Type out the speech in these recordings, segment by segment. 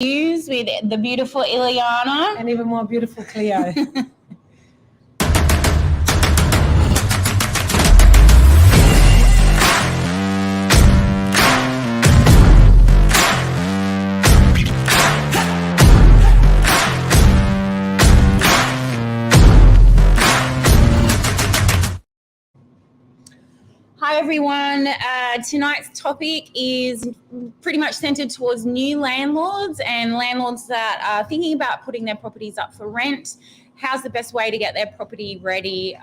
News with the beautiful ILIJANA. And even more beautiful CLEO. Hi everyone, tonight's topic is pretty much centered towards new landlords and landlords that are thinking about putting their properties up for rent. How's the best way to get their property ready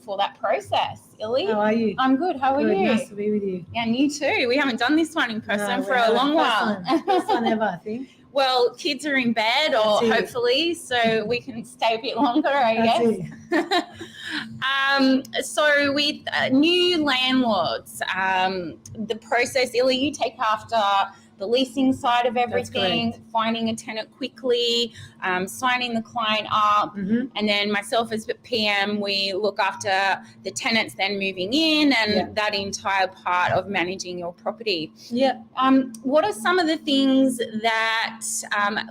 for that process? Illy? How are you? I'm good. How are you? Nice to be with you. Yeah, and you too. We haven't done this one in person for a long while. First one ever, I think. Well, kids are in bed, or hopefully, so we can stay a bit longer, I guess. So with new landlords, the process, Illy, you take after the leasing side of everything, finding a tenant quickly, signing the client up, and then myself as PM, we look after the tenants then moving in and that entire part of managing your property. Yeah. What are some of the things that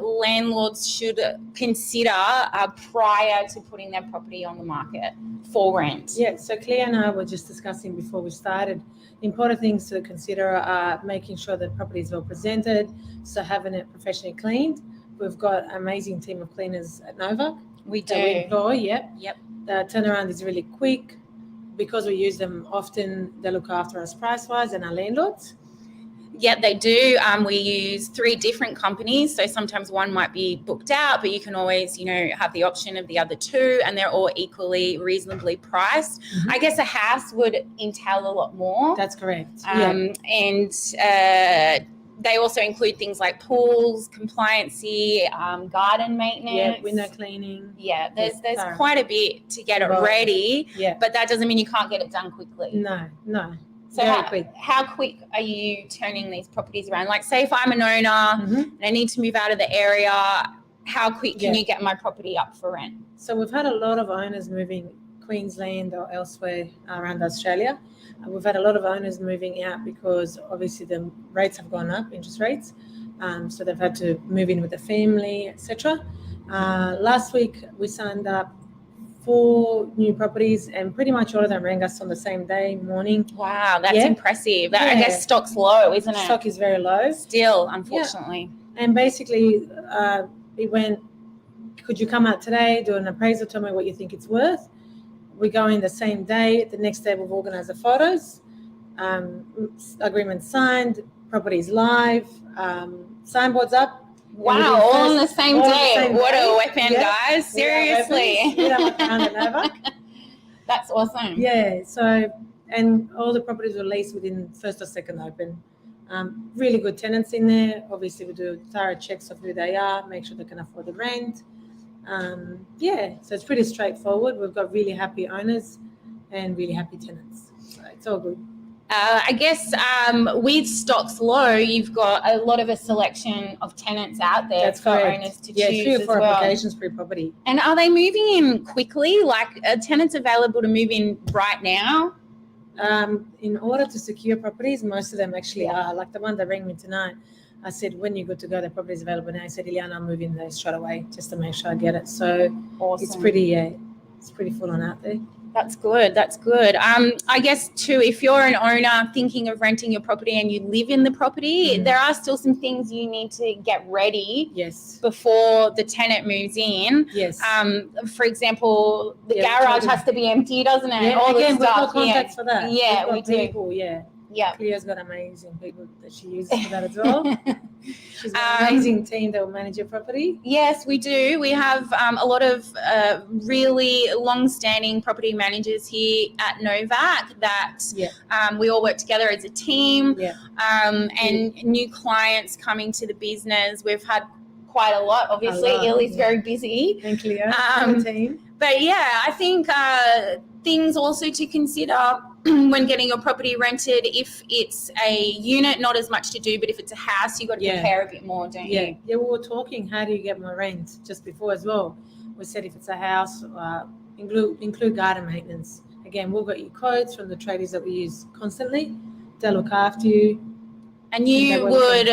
landlords should consider prior to putting their property on the market for rent? Yeah, so CLEO and I were just discussing before we started, important things to consider are making sure the property is well presented, so having it professionally cleaned. We've got an amazing team of cleaners at Novak. We do. We employ, yep. The turnaround is really quick. Because we use them often, they look after us price-wise and our landlords. Yeah, they do. We use 3 different companies. So sometimes one might be booked out, but you can always, have the option of the other 2, and they're all equally reasonably priced. I guess a house would entail a lot more. That's correct. And they also include things like pools, compliancy, garden maintenance. Yeah, window cleaning. Yeah, there's quite a bit to get it ready. Yeah. But that doesn't mean you can't get it done quickly. No. So how quick are you turning these properties around? Like, say if I'm an owner and I need to move out of the area, how quick can you get my property up for rent? So we've had a lot of owners moving Queensland or elsewhere around Australia. We've had a lot of owners moving out because obviously the rates have gone up, interest rates. So they've had to move in with the family, etc. Last week we signed up 4 new properties, and pretty much all of them rang us on the same day, morning. Wow, that's impressive. I guess stock's low, isn't it? Stock is very low. Still, unfortunately. Yeah. And basically, it went, could you come out today, do an appraisal, tell me what you think it's worth? We go in the same day. The next day we've organised the photos, agreement signed, properties live, signboards up. Wow, all on the same day. What a weapon, guys. Seriously. That's awesome. Yeah, so, and all the properties were leased within first or second open. Really good tenants in there. Obviously, we do thorough checks of who they are, make sure they can afford the rent. So it's pretty straightforward. We've got really happy owners and really happy tenants. So it's all good. I guess with stocks low, you've got a lot of a selection of tenants out there for owners to choose 3 or 4 applications per property. And are they moving in quickly? Like, are tenants available to move in right now? In order to secure properties, most of them actually are. Like the one that rang me tonight, I said, when you're good to go, the property is available now. I said, ILIJANA, I'm moving there straight away just to make sure I get it. So awesome. It's pretty full on out there. That's good. I guess too, if you're an owner thinking of renting your property and you live in the property, there are still some things you need to get ready before the tenant moves in. Yes. For example, the garage has to be empty, doesn't it? Yeah, all again, the stuff. We've got contacts for that. Yeah, we do. People, Yeah. CLEO's got amazing people that she uses for that as well. She's got an amazing team that will manage your property. Yes, we do. We have a lot of really long-standing property managers here at Novak that we all work together as a team. And new clients coming to the business. We've had quite a lot. Obviously, Illy's very busy. And CLEO, team. But I think things also to consider when getting your property rented, if it's a unit, not as much to do, but if it's a house, you've got to prepare a bit more, don't you? Yeah, we were talking, how do you get more rent just before as well. We said if it's a house, include garden maintenance. Again, we've got your quotes from the tradies that we use constantly. They'll look after you. And you would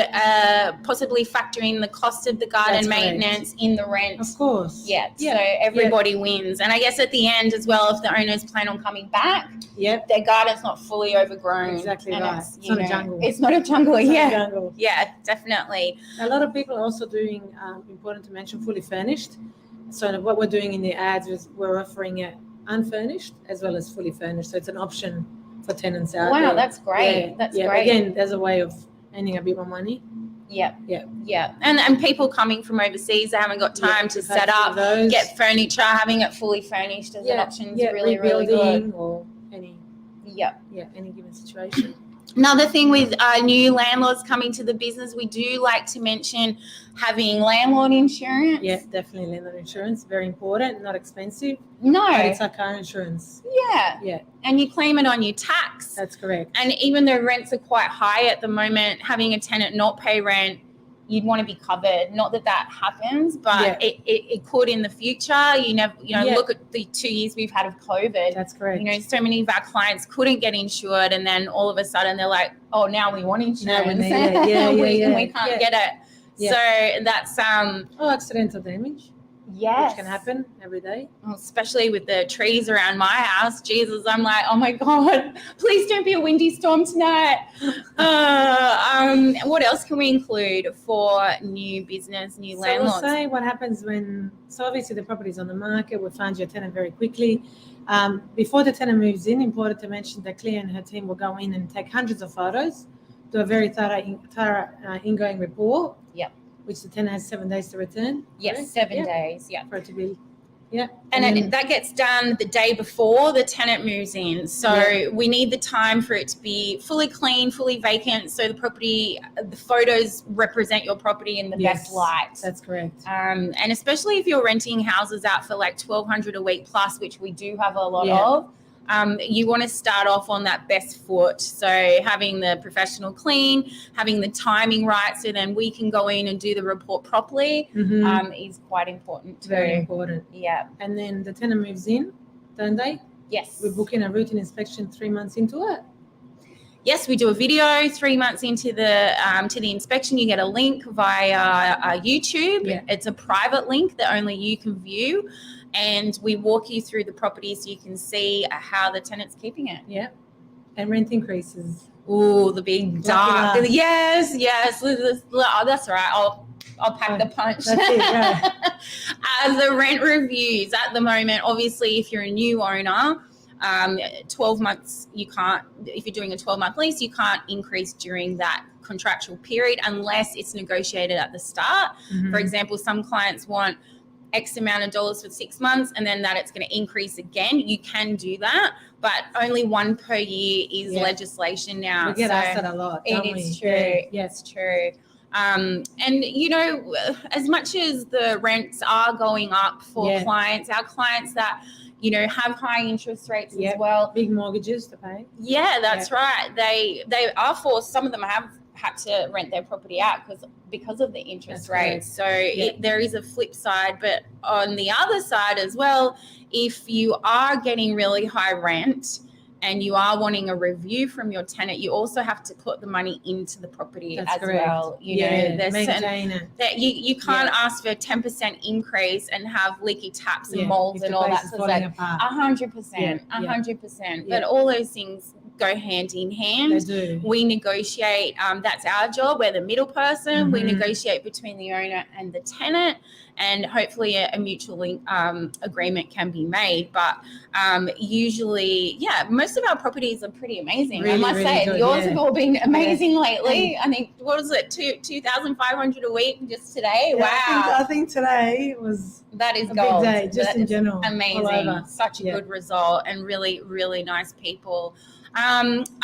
possibly factor in the cost of the garden maintenance in the rent. Of course. Yeah. So everybody wins. And I guess at the end as well, if the owners plan on coming back, their garden's not fully overgrown. Exactly and right. It's not a jungle. It's not a jungle, It's not a jungle. Yeah, definitely. A lot of people are also doing, important to mention, fully furnished. So what we're doing in the ads is we're offering it unfurnished as well as fully furnished. So it's an option for tenants out there. Wow, that's great. That's great. Again, there's a way of earning a bit more money. Yeah. And people coming from overseas, they haven't got time to set up, get furniture, having it fully furnished as an option is really, really good. Or any given situation. Another thing with new landlords coming to the business, we do like to mention having landlord insurance. Yeah, definitely landlord insurance. Very important, not expensive. No. But it's our car insurance. Yeah. And you claim it on your tax. That's correct. And even though rents are quite high at the moment, having a tenant not pay rent, you'd want to be covered. Not that happens, but it could in the future. Look at the 2 years we've had of COVID. That's correct. So many of our clients couldn't get insured, and then all of a sudden they're like, oh, now we want insurance. And we can't get it. Yeah. So that's accidental damage. Yes. Which can happen every day. Well, especially with the trees around my house. Jesus, I'm like, oh my God, please don't be a windy storm tonight. What else can we include for new business, new landlords? So we'll say what happens obviously the property's on the market, we'll find your tenant very quickly. Before the tenant moves in, important to mention that CLEO and her team will go in and take hundreds of photos, do a very thorough ingoing report. Yep. Which the tenant has 7 days to return. Yes, right? 7 days. Yeah. For it to be. And that gets done the day before the tenant moves in. So we need the time for it to be fully clean, fully vacant. So the photos represent your property in the best light. That's correct. And especially if you're renting houses out for like $1,200 a week plus, which we do have a lot of. You want to start off on that best foot. So having the professional clean, having the timing right, so then we can go in and do the report properly is quite important too. Very important. Yeah. And then the tenant moves in, don't they? Yes. We book in a routine inspection 3 months into it. Yes, we do a video 3 months into the inspection. You get a link via YouTube. Yeah. It's a private link that only you can view. And we walk you through the property so you can see how the tenant's keeping it. Yeah. And rent increases. Ooh, the big dark. Yes. Oh, that's all right. I'll pack the punch. That's it, yeah. The rent reviews at the moment, obviously, if you're a new owner, 12 months, you can't, if you're doing a 12-month lease, you can't increase during that contractual period unless it's negotiated at the start. For example, some clients want X amount of dollars for 6 months and then that it's going to increase again. You can do that, but only one per year is legislation now. We get asked that a lot. It is true. Yes, true. And as much as the rents are going up for clients, our clients that have high interest rates as well, big mortgages to pay. Yeah, that's right. They are forced. Some of them have had to rent their property out because of the interest rates. So there is a flip side, but on the other side as well, if you are getting really high rent and you are wanting a review from your tenant, you also have to put the money into the property as well. Maintain it. That you can't ask for a 10% increase and have leaky taps and molds and all that. So it's like 100%, 100%. But all those things go hand in hand. They do. We negotiate. That's our job. We're the middle person. We negotiate between the owner and the tenant, and hopefully a mutual agreement can be made. But usually, most of our properties are pretty amazing. Really, I must say, good, yours have all been amazing lately. I think, what was it, 2,500 a week just today? Wow. I think today that is a gold. Big day, just in general. Amazing. Such a good result, and really, really nice people.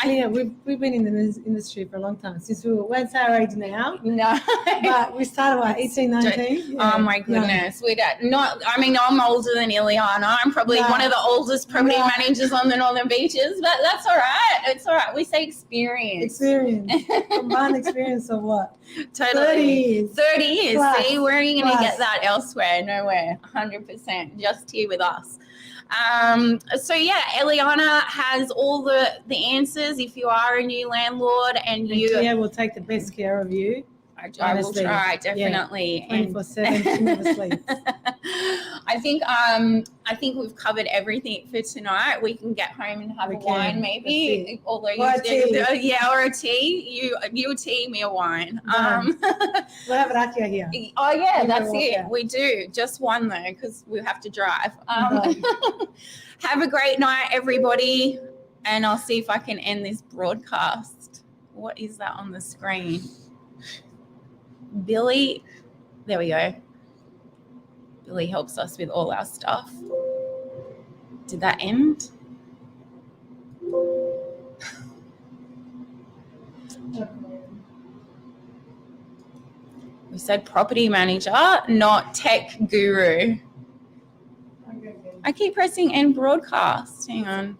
We've been in the industry for a long time. Since what's our age now? No. But we started 18, 19? Oh my goodness. I'm older than ILIJANA. I'm probably one of the oldest property managers on the Northern Beaches, but that's all right. It's all right. We say experience. Combined experience of what? Totally. 30 years. Plus. See, where are you going to get that elsewhere? Nowhere. 100%. Just here with us. So yeah, Eliana has all the answers if you are a new landlord and you. CLEO will take the best care of you. I will try, definitely. Yeah, 24/7, she never sleeps. I think we've covered everything for tonight. We can get home and have a wine, maybe. Although or a tea. Or a tea. You a tea, me a wine. We'll have it out here. Oh yeah, that's it. Out. We do just one though, because we have to drive. Have a great night, everybody, and I'll see if I can end this broadcast. What is that on the screen? Billy, there we go. Billy helps us with all our stuff. Did that end? We said property manager, not tech guru. I keep pressing end broadcast. Hang on.